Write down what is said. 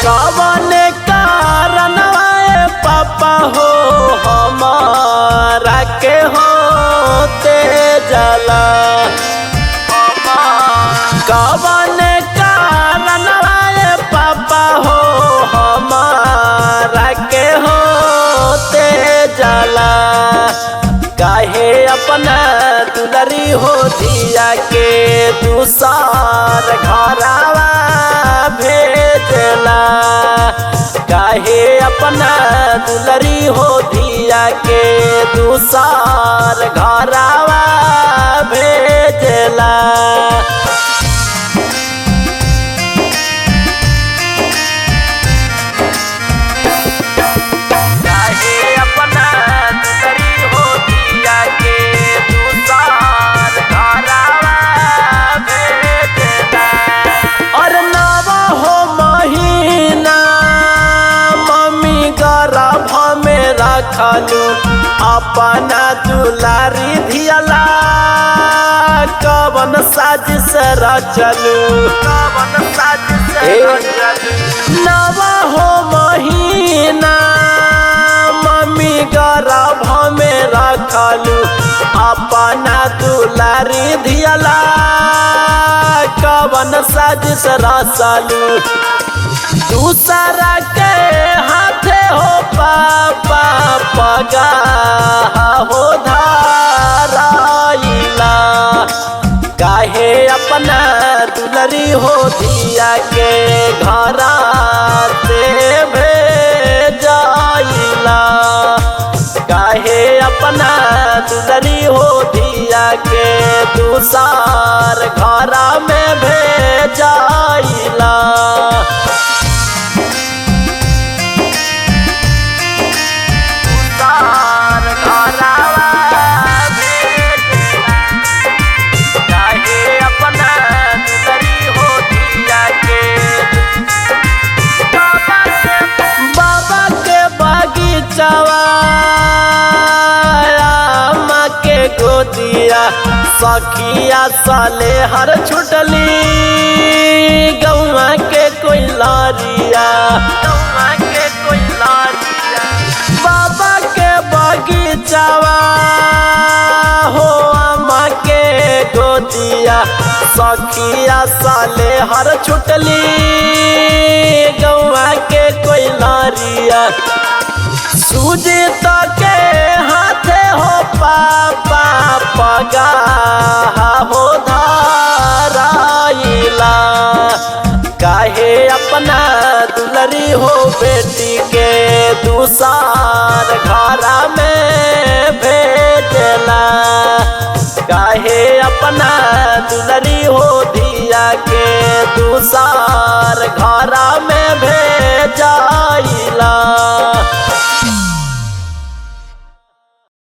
कवन कारण पापा हो हमारा के होते जला कवन कारण पापा हो हमारा के होते जला काहे अपना दुलरी हो दिया के दूसर घरवा भेजला काहे अपना दुलरी हो दिया के दूसर घरवा भेजला खालू अपना दुलारी धियाला कवन साजिश रचलू नवा हो महीना मम्मी गर्भ में रखलू अपना दुलारी धियाला कवन साजिश रचलू दूसरा के हाथे हो पापा पगा हो धाराइला काहे अपना दुलरी हो दिया के घरा से भेजाइला काहे अपना दुलरी हो दिया के दूसर घरा में भेजाइला सखिया साले हर छुटली गौवा के कोई लारिया बाबा के बगीचावा हो अम्मा के गोदिया सखिया साले हर छुटली गौवा के कोई लारिया सूजित के हाथे हो पापा पगा हो धाराइला काहे अपना दुलरी हो बेटी के दूसर घरा में भेजला काहे अपना दुलरी हो दिया के दूसर घरा में